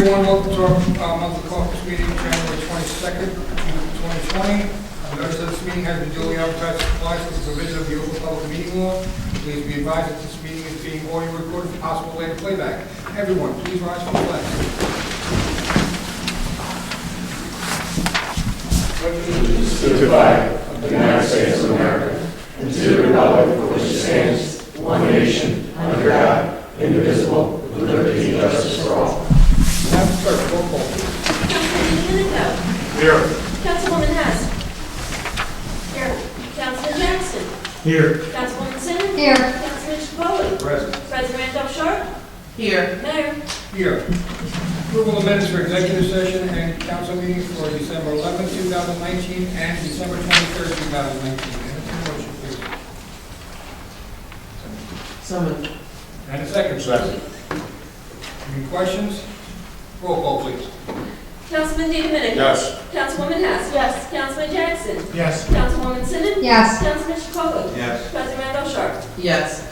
Everyone, welcome to our monthly caucus meeting, January 22nd, 2020. Notice that this meeting has been duly advertised and complies with the provision of the Open Public Meeting Law. Please be advised that this meeting is being audio recorded for possible later playback. Everyone, please rise for the flag. To the flag of the United States of America and to the republic for which it stands, one nation, under God, indivisible, with liberty and justice for all. Madam Clerk, roll call. Councilman Domenico. Here. Councilwoman Hess. Here. Councilman Jackson. Here. Councilwoman Simmons. Here. Councilman Chacoli. Present. President Randolph Sharp. Here. Mayor. Here. Approval of minutes for executive session and council meetings for December 11, 2019 and December 23rd, 2019. Entertained motion, please. So moved. And a second. Second. Any questions? Roll call, please. Councilman Domenico. Yes. Councilwoman Hess. Yes. Councilman Jackson. Yes. Councilwoman Simmons. Yes. Councilman Chacoli. Yes. President Randolph Sharp. Yes.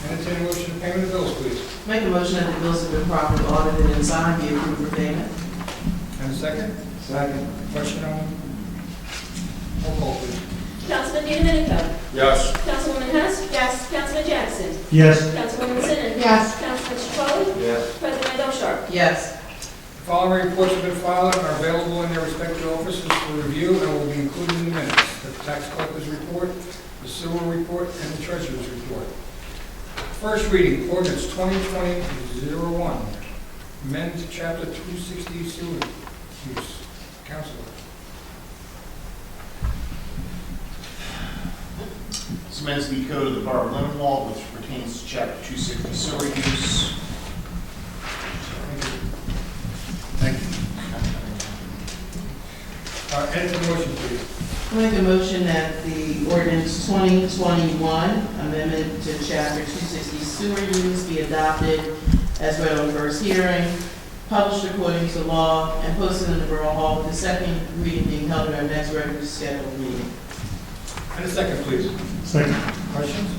Entertained motion to payment of bills, please. Make a motion that the bills have been properly audited and signed, be approved for payment. And a second? Second. Question on? Roll call, please. Councilman Domenico. Yes. Councilwoman Hess. Yes. Councilman Jackson. Yes. Councilwoman Simmons. Yes. Councilman Chacoli. Yes. President Randolph Sharp. Yes. The following reports have been filed and are available in their respective offices for review and will be included in the minutes. The tax collector's report, the sewer report, and the treasurer's report. First reading, ordinance 2020-01, amend chapter 260 sewer use. Councilor. This amends the code of the Borough of Lindenwold, which pertains to Chapter 260 sewer use. Thank you. Entertained motion, please. Make a motion that the ordinance 2021, amendment to chapter 260 sewer use be adopted as read on first hearing, published according to law, and posted in the Borough Hall with the second reading being held at our next regularly scheduled meeting. And a second, please. Second. Questions?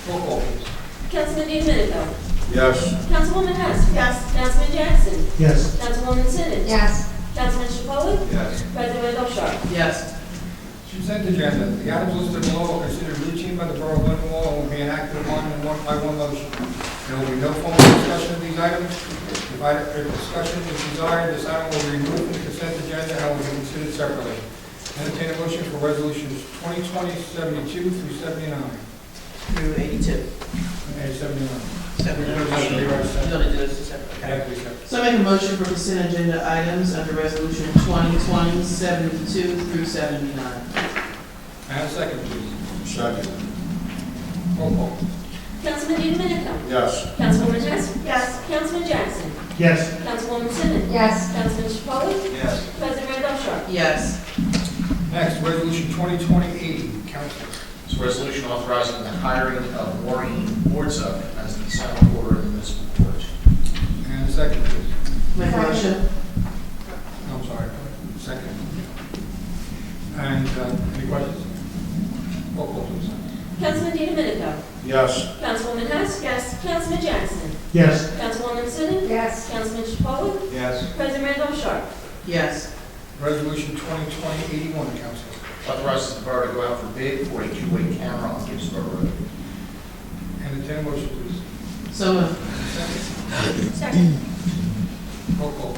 Roll call, please. Councilman Domenico. Yes. Councilwoman Hess. Yes. Councilman Jackson. Yes. Councilwoman Simmons. Yes. Councilman Chacoli. Yes. President Randolph Sharp. Yes. Consent agenda. The items listed below are considered routine by the Borough of Lindenwold and will be enacted upon in one-by-one motion. There will be no formal discussion of these items. If discussion is desired, this item will be removed from the consent agenda and will be considered separately. Entertain a motion for resolutions 2020-72 through 79. Through 82. And 79. 79. You want to do this separate. Yeah, please, sir. So I make a motion for consent agenda items under resolution 2020, 72 through 79. And a second, please. Second. Roll call. Councilman Domenico. Yes. Councilwoman Hess. Yes. Councilman Jackson. Yes. Councilwoman Simmons. Yes. Councilman Chacoli. Yes. President Randolph Sharp. Yes. Next, resolution 2020-80. Council. This resolution authorizing the hiring of Maureen Wardsup as the sign order in the municipal court. And a second, please. Make a motion. I'm sorry. Second. And any questions? Roll call, please. Councilman Domenico. Yes. Councilwoman Hess. Yes. Councilman Jackson. Yes. Councilwoman Simmons. Yes. Councilman Chacoli. Yes. President Randolph Sharp. Yes. Resolution 2020-81, Council. Authorizes the borough to go out for bid for a two-way camera on Gibbsborough Road. Entertain a motion, please. So moved. Second. Roll call.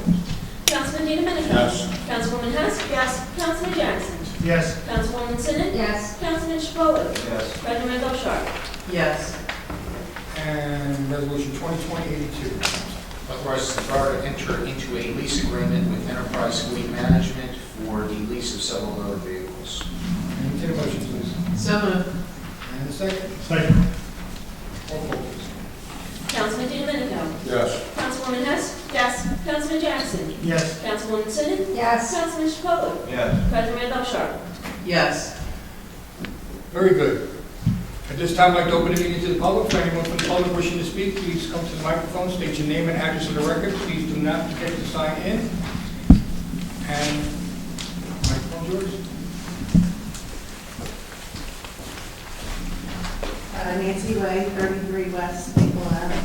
Councilman Domenico. Yes. Councilwoman Hess. Yes. Councilman Jackson. Yes. Councilwoman Simmons. Yes. Councilman Chacoli. Yes. President Randolph Sharp. Yes. And resolution 2020-82. Authorizes the borough to enter into a lease agreement with Enterprise Fleet Management for the lease of several motor vehicles. Entertain a motion, please. So moved. And a second. Second. Roll call, please. Councilman Domenico. Yes. Councilwoman Hess. Yes. Councilman Jackson. Yes. Councilwoman Simmons. Yes. Councilman Chacoli. Yes. President Randolph Sharp. Yes. Very good. At this time, I'd like to open the meeting to the public. For anyone from the public wishing to speak, please come to the microphone, state your name and address for the record. Please do not forget to sign in. And microphone's yours. Nancy Way, 33 West Maple Ave.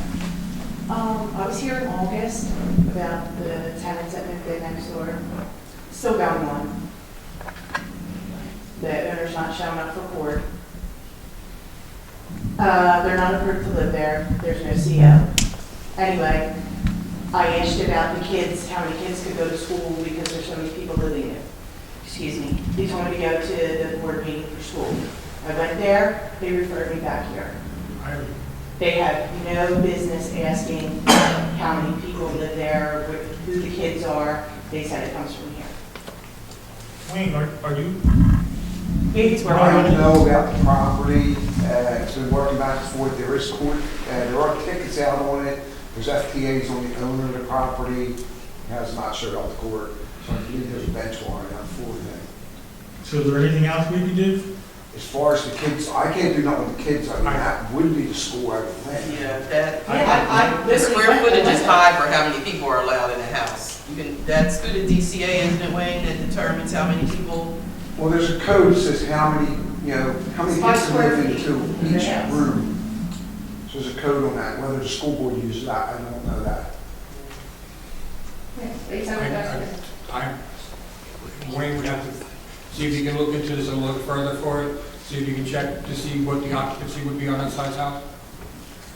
I was here in August about the tenants that moved in next door. Still going on. The owner's not showing up for court. They're not approved to live there. There's no CO. Anyway, I asked about the kids, how many kids could go to school because there's so many people living there. Excuse me. They told me to go to the board meeting for school. I went there, they referred me back here. They have no business asking how many people live there, who the kids are. They said it comes from here. Wayne, are you? It's where I I don't know about the property, it's been working back and forth, there is court, there are tickets out on it, there's FTAs on the owner of the property, has not showed up to court, so I believe there's a bench warrant out for him. So is there anything else we can do? As far as the kids, I can't do nothing with the kids, I mean, that would be the school, I would think. Yeah, that, I the square footage is high for how many people are allowed in a house. You can, that's through the DCA, isn't it, Wayne, that determines how many people? Well, there's a code that says how many, how many kids can live into each Yes. room. So there's a code on that, whether the school board uses that, I don't know that. Wayne would have to see if you can look into this a little further for it, see if you can check to see what the occupancy would be on that size house.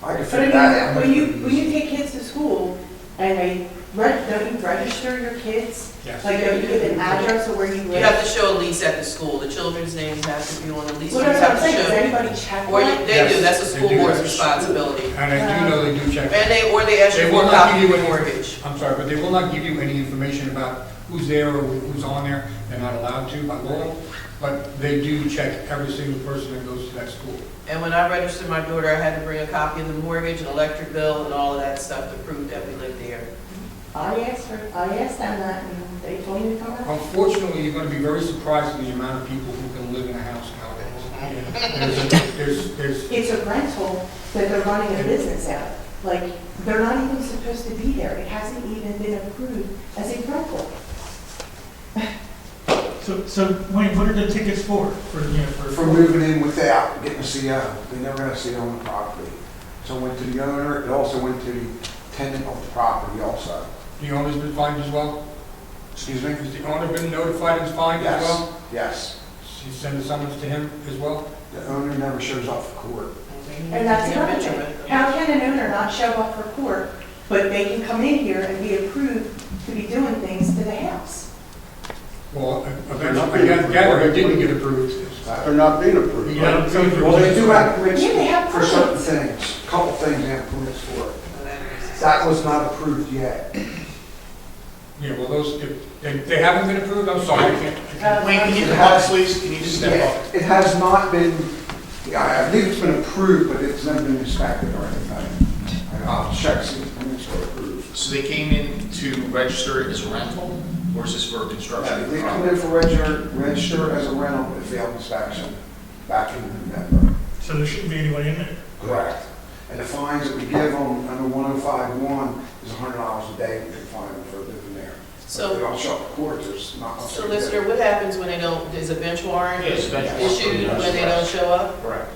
I can But I fit that mean, out. when you take kids to school and don't you register your kids? Yes. Like, don't you give an address of where you You live? have to show a lease at the school. The children's names have to be on the lease. Well, You that's what have I'm to saying, does show. anybody check Or that? they do, that's the Yes, school they do. board's responsibility. And I do know they do check. Or they ask you They for will a not copy give of you the any, mortgage. I'm sorry, but they will not give you any information about who's there or who's on there. They're not allowed to by law, but they do check every single person that goes to that school. And when I registered my daughter, I had to bring a copy of the mortgage, an electric bill, and all of that stuff to prove that we lived there. I asked them that, and they told me to come out. Unfortunately, you're going to be very surprised at the amount of people who can live in a house nowadays. There's It's a rental that they're running a business out of. Like, they're not even supposed to be there. It hasn't even been approved as a rental. So Wayne, what are the tickets for? For moving in without getting a CO. They never got a CO on the property. So it went to the owner, it also went to the tenant of the property also. The owner's been fined as well? Excuse me? Has the owner been notified and fined as Yes, well? yes. She sent a summons to him as well? The owner never shows up for court. And that's Yeah, another Richard, thing. How can an owner not show up for court, but they can come in here and be approved to be doing things to the house? Well, eventually, I gather it didn't get approved. They're not being approved. Yeah. Well, they do have permits Yeah, they have for certain permits. things. A couple things they have permits for. That was not approved yet. Yeah, well, those, if they haven't been approved, I'm sorry, I can't. Wayne, can you come up, please? Can you just Yeah, it has not been, I believe it's been approved, but it's never been inspected or anything. I'll check, see if the permits were approved. So they came in to register it as a rental, or is this for construction? They come in for register as a rental with a failed inspection back in November. So there shouldn't be anyone in there? Correct. And the fines that we give them under 105.1 is $100 a day we can fine them for living there. So- If they don't show up to court, there's not much. So, they can do. listener, what happens when they don't, is a bench warrant Yes, bench warrant. issued when they don't show up? Correct.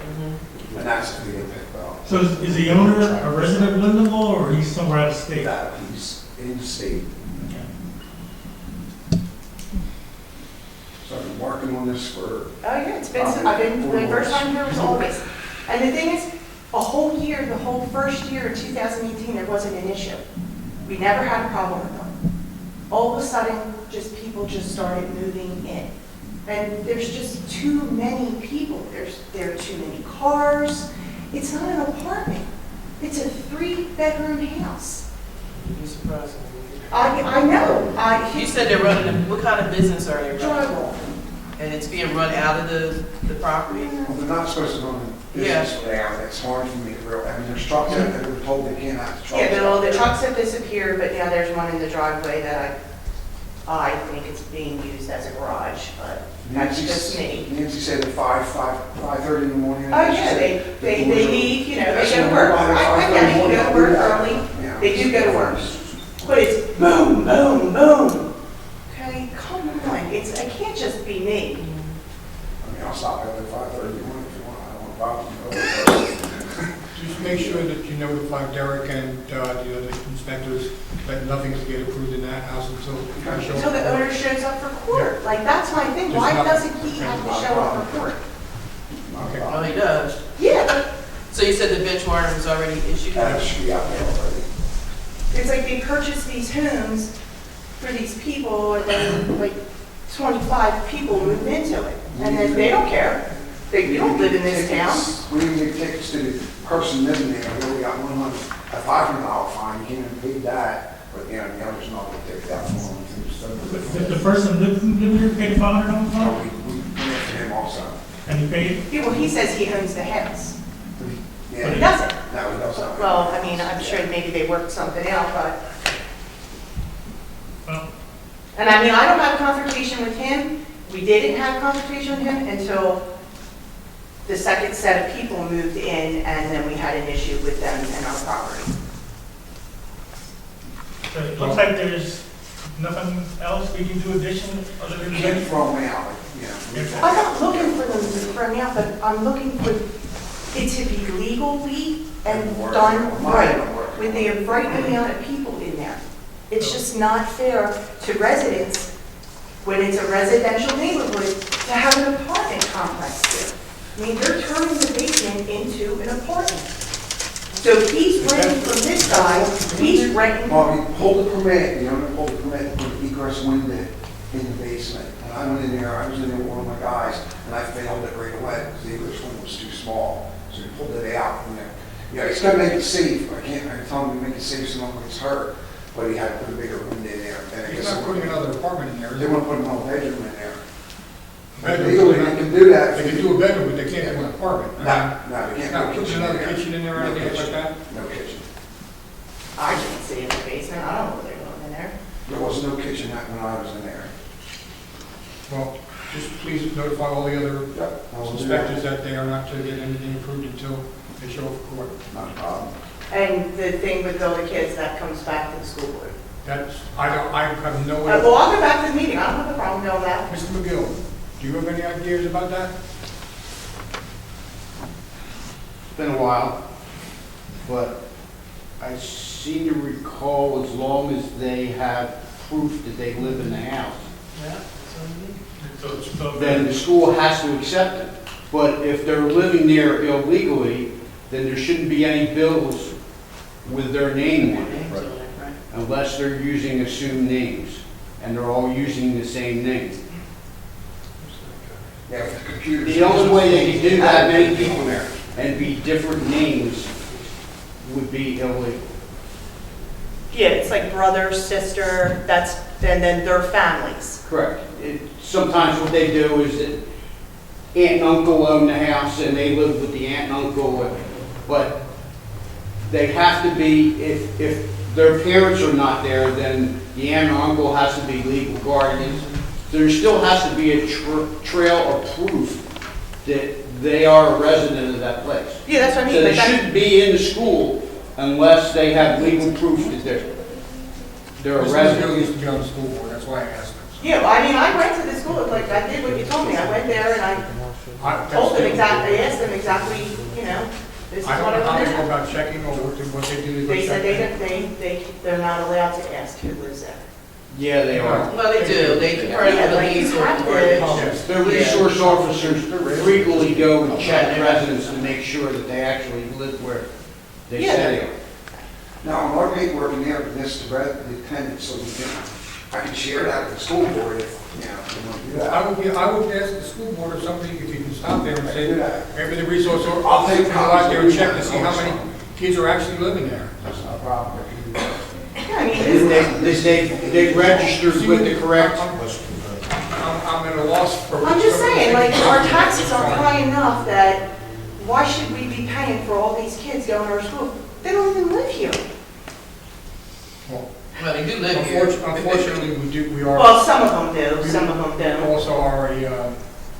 And that's if they get picked up. So is the owner a resident of Lindenwold or he's somewhere out of state? That he's in the state. So I've been working on this for, Oh, yeah, it's been, the first time here was August. And the thing is, a whole year, the whole first year of 2018, there wasn't an issue. We never had a problem with them. All of a sudden, people just started moving in. And there's just too many people. There are too many cars. It's not an apartment. It's a 3-bedroom house. You'd be surprised. I know. You said they're running, what kind of business are they running? Drywall. And it's being run out of the property? well, they're not supposed to run a business around. It's hard for me to real, I mean, there's trucks out there that were told they can't have the trucks. Yeah, but all the out there. trucks have disappeared, but now there's one in the driveway that I think it's being used as a garage, but that's just me. Nancy said at 5:30 in the morning. Oh, yeah, they leave, they go to work. I get it, they go to work early, Yeah. they do go to work. But it's boom, boom, boom. Okay, come on, it can't just be me. I mean, I'll stop at 5:30 in the morning if you want, I don't have a problem. make sure that you notify Derek and the other inspectors that nothing's to get approved in that house until. Until the owner shows up for court. Like, that's my thing. Why doesn't he have to show up for court? Okay. Oh, he does. Yeah, So you said the bench warrant was already issued? That should be out there already. it's like they purchased these homes for these people, and then like 25 people moved into it. And then they don't care. You don't live in this town. We didn't give tickets to the person living there, we only got a $500 fine, you can't even pay that, but, you know, the others not gonna take that for them. The person living here paid $500 So fine? we went to him also. And he paid? Yeah, well, he says he owns the house. Yeah, He doesn't. No, he doesn't. Well, I mean, I'm sure maybe they worked something out, but, Well, and I mean, I don't have a confrontation with him. We didn't have a confrontation with him until the second set of people moved in, and then we had an issue with them and our property. so it looks like there's nothing else we can do additional other than You can't that? throw them out, you know. I'm not looking for them to throw me out, but I'm looking for it to be legally and done right, with the right amount of people in there. It's just not fair to residents, when it's a residential neighborhood, to have an apartment complex here. I mean, they're turning the basement into an apartment. So he's renting from this guy, he's renting. Well, we pulled the permit, the owner pulled the permit for the egress window in the basement. And I went in there, I was in there with one of my guys, and I failed it right away, because the egress window was too small. So we pulled it out from there. Yeah, it's gotta make it safe, I tell him to make it safe so no one gets hurt, but he had to put a bigger window in there. And I He's guess not putting another apartment in there, is they he? want to put another bedroom in there. Bedroom, Legally, they can do that. They can do a bedroom, but they can't do an apartment. No, they can't. Now, put a put another in there. kitchen in there or No anything like kitchen. that? No kitchen. I can't see in the basement, I don't know what they're doing in there. There was no kitchen when I was in there. Well, just please notify all the other Yep. I will do that. inspectors that they are not to get anything approved until they show up for court. Not a problem. And the thing with all the kids, that comes back to the school board. That's, I have no way. Well, I'll go back to the meeting, I don't have a problem with that. Mr. McGill, do you have any ideas about that? It's been a while, but I seem to recall as long as they have proof that they live in the house, Yeah. then the school has to accept it. But if they're living there illegally, then there shouldn't be any bills with their name on it, Names on it, right? unless they're using assumed names, and they're all using the same name. Yeah, with the computer. The only way they can do that many people there and be different names would be illegal. Yeah, it's like brother, sister, and then their families. Correct. Sometimes what they do is that aunt and uncle own the house and they live with the aunt and uncle, but they have to be, if their parents are not there, then the aunt or uncle has to be legal guardians. There still has to be a trail of proof that they are a resident of that place. Yeah, that's what I So mean, they but that, shouldn't be in the school unless they have legal proof that they're a Mr. McGill resident. used to be on the school board, that's why I asked him. yeah, well, I mean, I went to the school, like, I did what you told me, I went there and I told them exactly, I asked them exactly, you know, this is I what don't know how I they go want. about checking or what they do to go They said check. they're not allowed to ask who lives there. Yeah, they are. Well, they do, they part of Yeah, the like you lease have or. to- Yes. The resource officers frequently go and check residents to make sure that they actually live where they Yeah. say they are. Now, on our paperwork in there, this the attendance, so I can share that with the school board if, you know, you want to do that. I would ask the school board or somebody if you can stop there and I say, can do that. maybe the resource I'll officer take can go out there and check to copies. see how many kids are actually living there. That's not a problem. I can do that. Yeah, I mean, And this, they registered with the correct, I'm at a loss for. I'm just saying, like, our taxes are high enough that why should we be paying for all these kids going to our school? They don't even live here. Well, Well, they do live here. Unfortunately, we are, Well, some of them do, some of them we don't. also are a,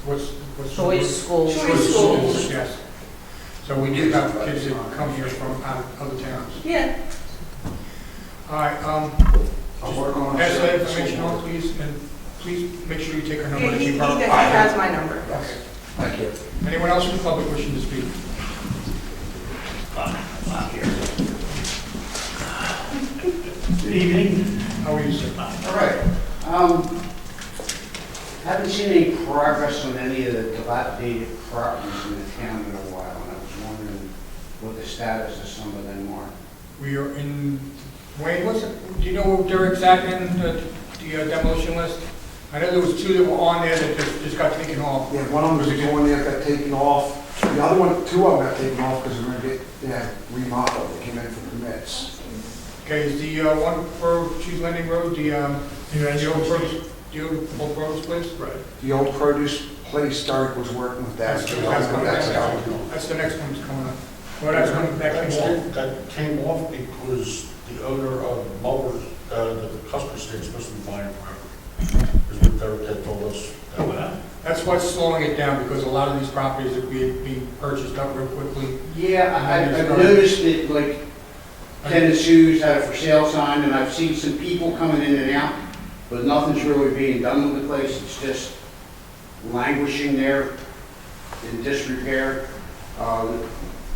what's. the Choice word? schools. Choice schools. Yes. So we do have kids that come here from out of other towns. Yeah. All right, I'll work on it. pass that information on, please, and please make sure you take her number. Yeah, to he keep her- has my number. Okay. Thank you. Anyone else in the public wishing to speak? evening. How are you, sir? All right. Haven't seen any progress on any of the dilapidated properties in the town in a while, and I was wondering what the status of some of them are. We are in, Wayne, do you know where they're exactly in the demolition list? I know there was two that were on there that just got taken off. Yeah, one of them was the one that got taken off. The other one, two of them got taken off because they're going to get remodeled. They came in for permits. Okay, is the one for Cheese Landing Road, the old produce place? Right. The old produce place, Derek was working with that. That's the next one's coming up. Well, that's coming back in. That came off because the owner of Mulber's, the Custer State's supposed to be buying property. Because the Derek told us that. That's what's slowing it down, because a lot of these properties are being purchased up real quickly. Yeah, I've noticed that, like, Tennis Shoes had a for sale sign, and I've seen some people coming in and out, but nothing's really being done with the place. It's just languishing there in disrepair. The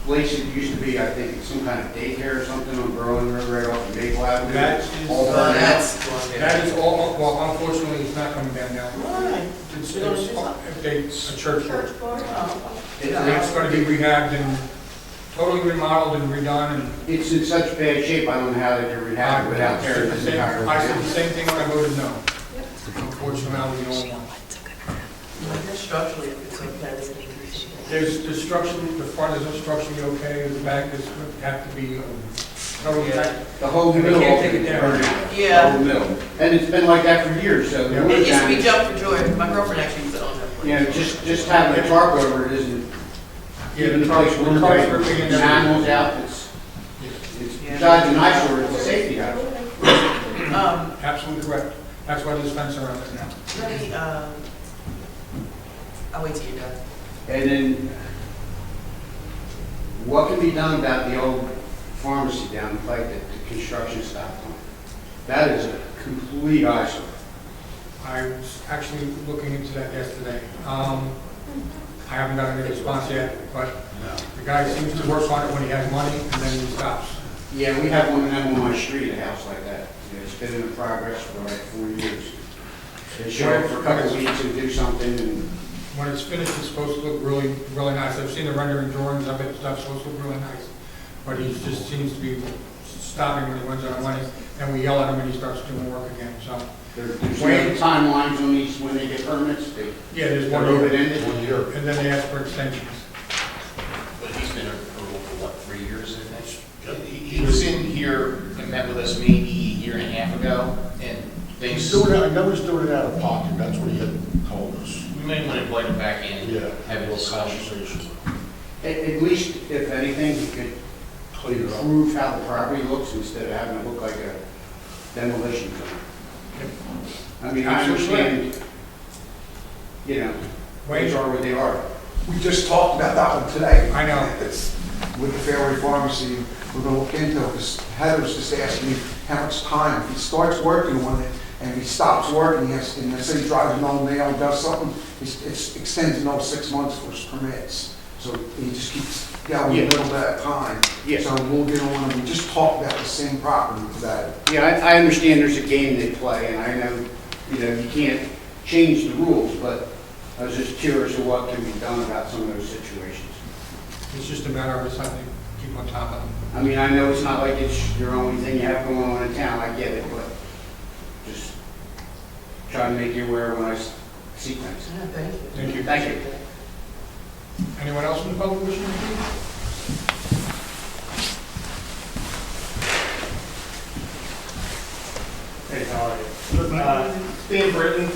place it used to be, I think, some kind of daycare or something on Berlin Road right off of Maple Avenue. That All burned out. that is all, well, unfortunately, it's not coming down now. Why? It's a church. Church board. It's going to be rehabbed and totally remodeled and redone, and It's in such bad shape, I don't know how they can rehab it without tearing this entire I said the thing same thing when I voted no. Unfortunately, I was the only one. Structurally, if it's okay. There's the structure, the front is structurally okay, the back is, have to be totally back. The whole And they middle can't take it down. burned out. Yeah. The whole middle. And it's been like that for years, so. Yeah. It used to be Jump for Joy. My girlfriend actually used to own that place. You know, just having a tarp over it isn't, Yeah, even the the place trucks where are the big and animals out, it's besides an eyesore, it's a safety hazard. Absolutely correct. That's why there's fence around it now. Let me, I'll wait till you're done. And then, what can be done about the old pharmacy down the pike that the construction stopped on? That is a complete eyesore. I was actually looking into that yesterday. I haven't gotten any response yet, but the guy seems to work on it when he has money, and then he stops. Yeah, we have one of them on my street, a house like that. It's been in progress for like 4 years. They show up for a couple of weeks and do something, and When it's finished, it's supposed to look really, really nice. I've seen the rendering drawings of it, stuff's supposed to look really nice. But he just seems to be stopping when he runs out of money, and we yell at him and he starts doing work again, so. there's no timelines on these when they get permits. Yeah, there's They're one open-ended. 1 year. and then they ask for extensions. But he's been approval for what, 3 years, I think? He was in here and met with us maybe a year and a half ago, and He's things, doing it, I know he's doing it out of pocket, that's what he had told us. we may want to invite him back in Yeah. and have a discussion. Conversation. At least, if anything, you could Clear it up. improve how the property looks instead of having it look like a demolition zone. I mean, I understand, you know, things are what they are. We just talked about that one today. I know. It's with the Fairway Pharmacy, we're gonna look into it, because Heather's just asking me how much time. If he starts working on it, and he stops working, he has, and let's say he drives an old nail, does something, it extends another 6 months for his permits. So he just keeps going a little bit at a time. Yeah. So we'll get on, and we just talked about the same property today. Yeah, I understand there's a game they play, and I know, you know, you can't change the rules, but I was just curious of what can be done about some of those situations. It's just a matter of us having to keep on top of them. I mean, I know it's not like it's your only thing you have going on in town, I get it, but just trying to make you aware when I see things. Yeah, thank you. Thank you. Thank you. Anyone else in the public wishing to speak? Hey, how are you? Dan Britton,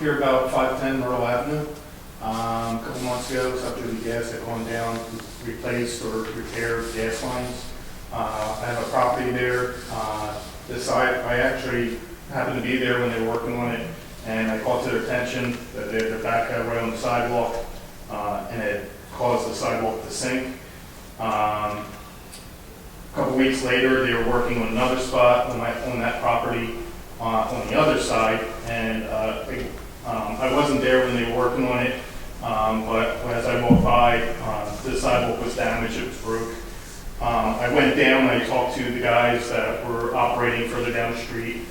here about 510 Myrtle Avenue. A couple months ago, after the gas had gone down, replaced or repaired gas lines. I have a property there. This side, I actually happened to be there when they were working on it, and I called to their attention that they had their backhoe right on the sidewalk, and it caused the sidewalk to sink. A couple weeks later, they were working on another spot on that property on the other side, and I wasn't there when they were working on it, but as I walked by, the sidewalk was damaged, it was broke. I went down, I talked to the guys that were operating further down the street,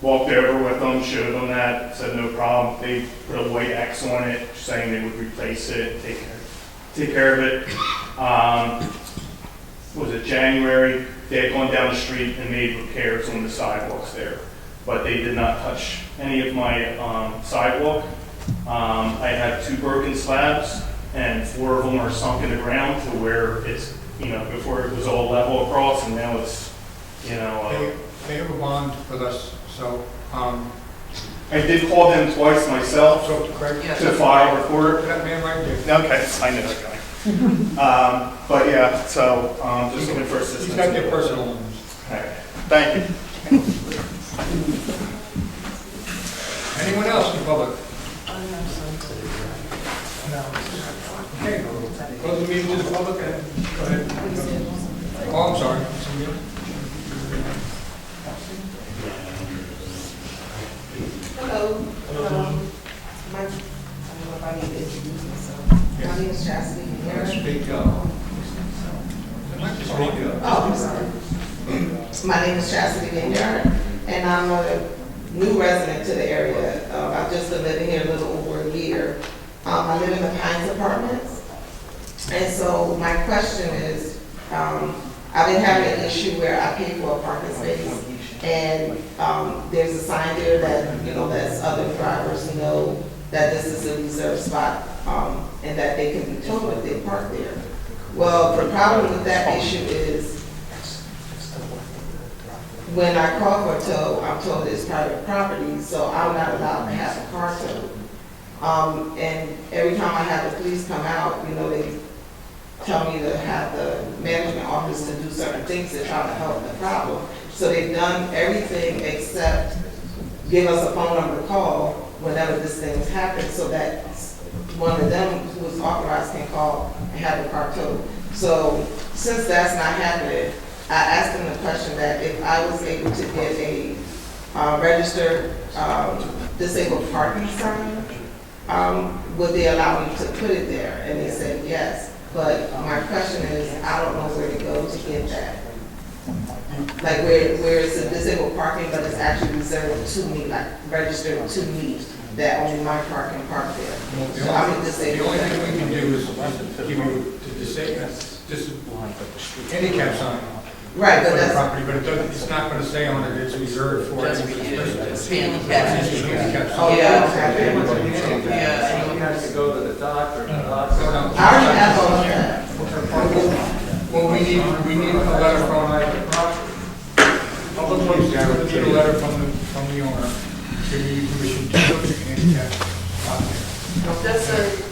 walked over with them, showed them that, said no problem. They put a white X on it, saying they would replace it, take care of it. Was it January? They had gone down the street and made repairs on the sidewalks there, but they did not touch any of my sidewalk. I have 2 broken slabs, and 4 of them are sunk in the ground to where it's, before it was all level across, and now it's, They have a bond with us, so, I did call them twice myself so Craig, to file a report. that man right there. Okay, I know that guy. But yeah, so, just looking for assistance. He's got their personal ones. Okay, thank you. Anyone else in the public? Okay, close the meeting to the public, and go ahead. Oh, I'm sorry. Hello. I don't know if I need to introduce myself. My name is Chastity. Speak up. Speak up. Oh, I'm sorry. My name is Chastity Vineyard, and I'm a new resident to the area. I've just been living here a little over a year. I live in the Pines Apartments. And so my question is, I've been having an issue where I pay for a parking space, and there's a sign there that, lets other drivers know that this is a reserved spot, and that they can be towed if they park there. Well, the problem with that issue is, when I call for a tow, I'm told it's private property, so I'm not allowed to have a car towed. And every time I have the police come out, they tell me to have the management office to do certain things to try to help the problem. So they've done everything except give us a phone number to call whenever this thing happens, so that one of them who is authorized can call and have the car towed. So since that's not happening, I asked them the question that if I was able to get a registered disabled parking sign, would they allow me to put it there? And they said yes. But my question is, I don't know where to go to get that. Like where it's a disabled parking, but it's actually reserved to me, like registered to me, that only my car can park there. So I'm a disabled. The only thing we can do is give you to disable, handicap sign. Right, but For the that's, property, but it doesn't, it's not gonna say on it, it's reserved for. Just any for you. person. It's handicap. It's just handicap oh, sign. yeah, okay. Yeah. He has to go to the doctor, and the doctor. So, no. I already have all of that. Well, we need a letter from, public works, we need a letter from the owner, giving you permission to put your handicap spot there.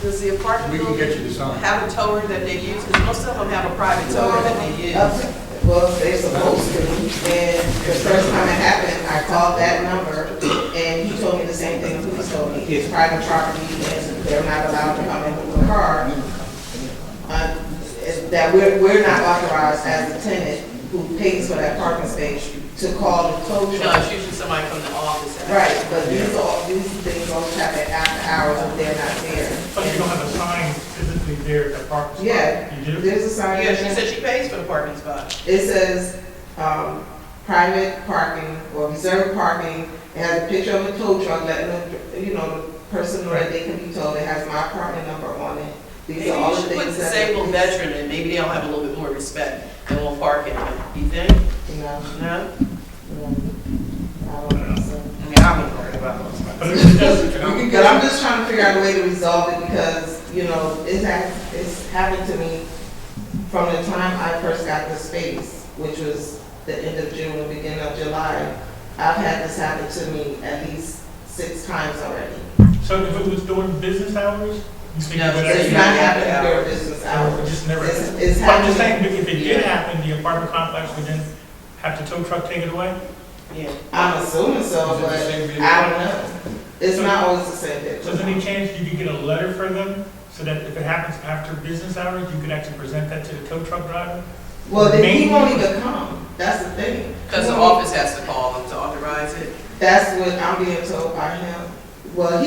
Does the apartment We can get building you the sign. have a tower that they use? Because most of them have a private tower that they use. Well, they're supposed to, and the first time it happened, I called that number, and he told me the same thing the police told me. It's private property, and they're not allowed to come in with a car. That we're not authorized as a tenant who pays for that parking space to call the tow No, truck. it's usually somebody from the office. Right, but these things all happen after hours if they're not there. But you don't have a sign physically there at the parking spot? Yeah, You do? there's a sign. Yeah, she said she pays for the parking spot. It says, private parking or reserved parking. It has a picture of a tow truck letting them, the person know that they can be towed. It has my apartment number on it. These Maybe are all you the should put things that. disabled veteran in, maybe they'll have a little bit more respect and won't park in it. You think? No, No? I don't think so. I mean, I'm worried about those. But it's just, But I'm just trying to figure out a way to resolve it because, it's happened to me from the time I first got the space, which was the end of June, the beginning of July. I've had this happen to me at least 6 times already. so if it was during business hours? You think No, it would It's actually not happen? happening during business It hours. just never It's happened? But I'm just happening. saying, if it did happen, the apartment complex would then have the tow truck take it away? Yeah. I'm assuming so, Is it the but same vehicle? I don't know. It's not always the same So is there thing. any chance you could get a letter for them, so that if it happens after business hours, you could actually present that to the tow truck driver? Well, then he Maybe. won't even come. That's the thing. Because the office has to call them to authorize it. That's what I'm being told by him. Well, all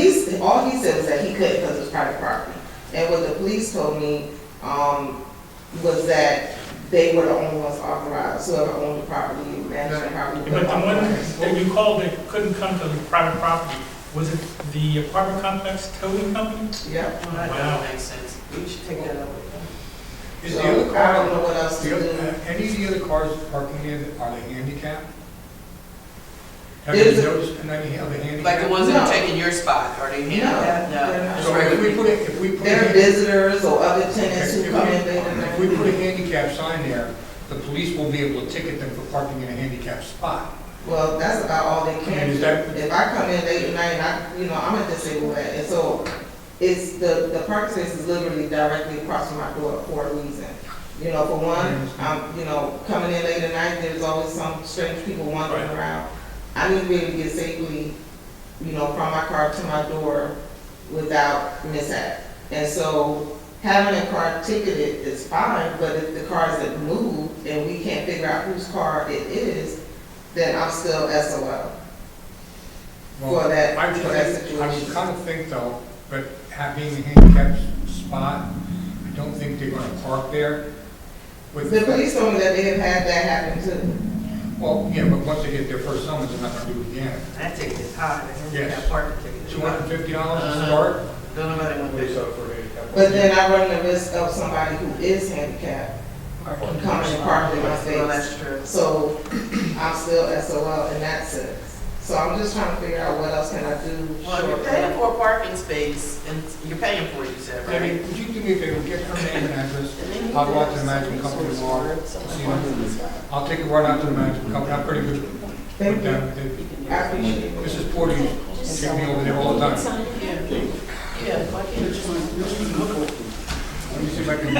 he said was that he couldn't because it was private property. And what the police told me, was that they were the only ones authorized, whoever owned the property, managed the property. But the one that you called that couldn't come to the private property, was it the apartment complex towing company? Yep. That Wow. doesn't make sense. We should take that up with them. Is So, the other I car, don't know what else to do. any of the other cars parking there, are they handicapped? Have Is you it- noticed any of the handicapped? Like the ones that are No. taking your spot, are they handicapped? No, they're not. Just So if regular we people. put it, if we put They're a, visitors or other tenants who if come in late at if we night. put a handicap sign there, the police will be able to ticket them for parking in a handicapped spot. Well, that's about all they And can is do. that- If I come in late at night and I'm a disabled vet, and so it's, the parking space is literally directly across from my door for a reason. For one, coming in late at night, there's always some strange people wandering Right. around. I need to be able to get safely, from my car to my door without mishap. And so having a car ticketed is fine, but if the car isn't moved and we can't figure out whose car it is, then I'm still SOL Well, for that I would situation. kind of think though, but having a handicapped spot, I don't think they're gonna park there. With The police told me that they have had that happen too. Well, yeah, but once they get their first summons, they're not gonna do it again. That ticket is high, the Yes. handicap parking ticket is high. $250 to start? Don't nobody want What is to. up for handicap? But then I run the risk of somebody who is handicapped coming and parking in my Well, space. that's true. So I'm still SOL in that sense. So I'm just trying to figure out what else can I do. Well, if you're short paying term. for a parking space, and you're paying for it, you said, Debbie, right? would you do me a favor, get her name and address? I'll go out to the management company tomorrow, see them. I'll take it right out to the management company, I'm pretty good Thank with you. them. I appreciate it. Mrs. Porter, you take me over there all the time. Sign it. Yeah, why can't you just? Let me see if I can,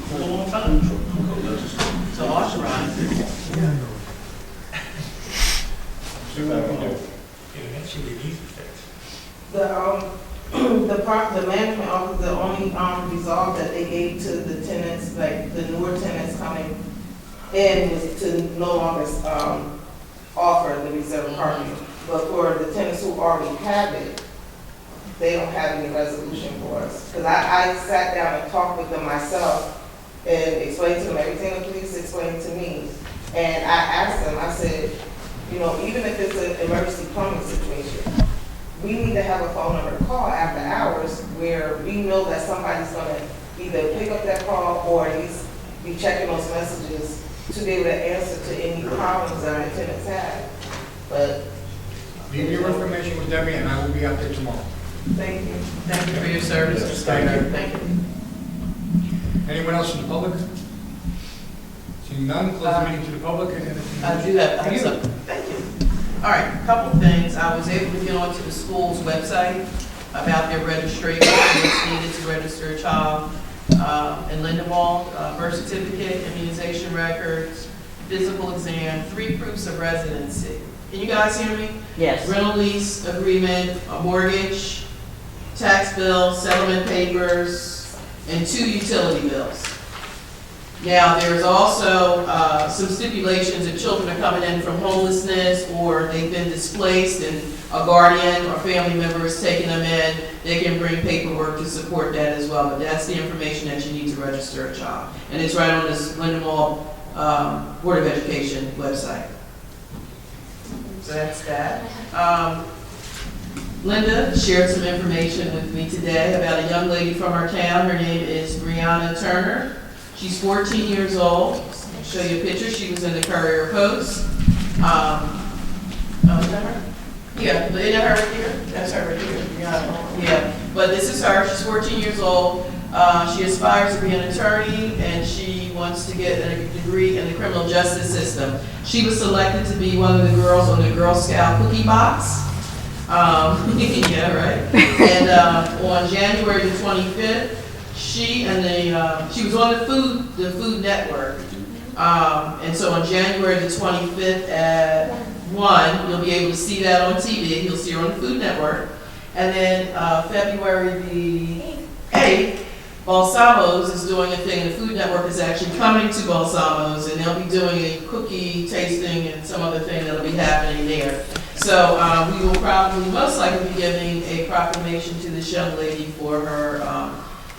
For a long time. To authorize it. see what I can do. Yeah, that should be an easy fix. The management office, the only, resolve that they gave to the tenants, like the newer tenants coming in was to no longer, offer the reserved parking. But for the tenants who already have it, they don't have any resolution for us. Because I sat down and talked with them myself and explained to them everything the police explained to me. And I asked them, I said, even if it's an emergency plumbing situation, we need to have a phone number to call after hours where we know that somebody's gonna either pick up that call or at least be checking those messages to be able to answer to any problems that our tenants have. But, Leave your information with Debbie and I will be out there tomorrow. thank you. Thank you for your service, Mr. Thank you. Thank you. Anyone else in the public? Seeing none, close the meeting to the public. I do have something. Thank you. All right, a couple things. I was able to get onto the school's website about their registration, what's needed to register a child in Lindenwold, birth certificate, immunization records, physical exam, 3 proofs of residency. Can you guys hear me? Yes. Rental lease agreement, a mortgage, tax bill, settlement papers, and 2 utility bills. Now, there's also some stipulations if children are coming in from homelessness or they've been displaced and a guardian or family member is taking them in, they can bring paperwork to support that as well. But that's the information that you need to register a child. And it's right on this Lindenwold Board of Education website. So that's that. Linda shared some information with me today about a young lady from our town. Her name is Brianna Turner. She's 14 years old. I'll show you a picture. She was in the Courier Post. Oh, is that her? Yeah, but isn't that her right here? That's her right here. Yeah, but this is her. She's 14 years old. She aspires to be an attorney, and she wants to get a degree in the criminal justice system. She was selected to be one of the girls on the Girl Scout cookie box. Yeah, right. And on January the 25th, she was on the Food Network. And so on January the 25th at 1, you'll be able to see that on TV. You'll see her on the Food Network. And then February the 8th, Balsamos is doing a thing. The Food Network is actually coming to Balsamos, and they'll be doing a cookie tasting and some other thing that'll be happening there. So we will probably most likely be giving a proclamation to this young lady for her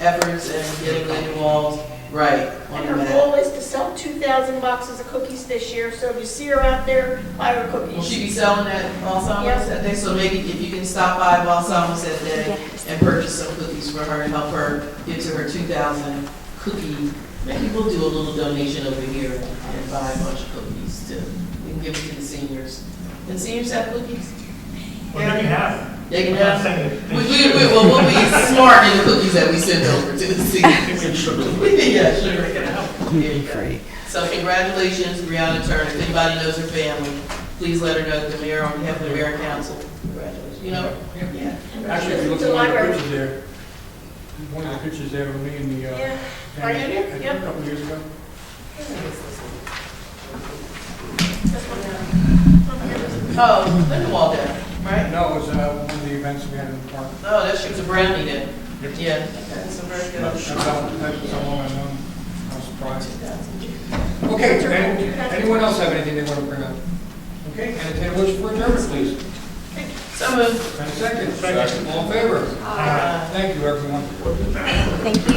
efforts in getting Lindenwold right, on And the her map. goal is to sell 2,000 boxes of cookies this year, so if you see her out there, buy her Will cookies. she be selling at Balsamos Yes. that day? So maybe if you can stop by Balsamos that day and purchase some cookies for her and help her get to her 2,000 cookie. Maybe we'll do a little donation over here and buy a bunch of cookies too. We can give it to the seniors. Can seniors have cookies? Well, they can have it. They can I'm not have. saying that We'll they be should. smart in the cookies that we send over to the seniors. Yeah, sure. They can have it. There you go. So congratulations, Brianna Turner. If anybody knows her family, please let her know that the mayor, on behalf of the mayor and council, congratulations. You know? Yeah. Actually, if you look at one of the pictures there, one of the pictures there of me and the, Yeah. and Are you there? I think Yep. a couple years ago. Oh, Lindenwold Day, right? No, it was one of the events we had in the park. Oh, that she was a brownie then. Yeah. Okay, so very good. That's someone I know. I was surprised. Okay, anyone else have anything they want to bring up? Okay, entertain a motion for adjournment, please. So moved. And a second. All in favor? Aye. Thank you, everyone. Thank you.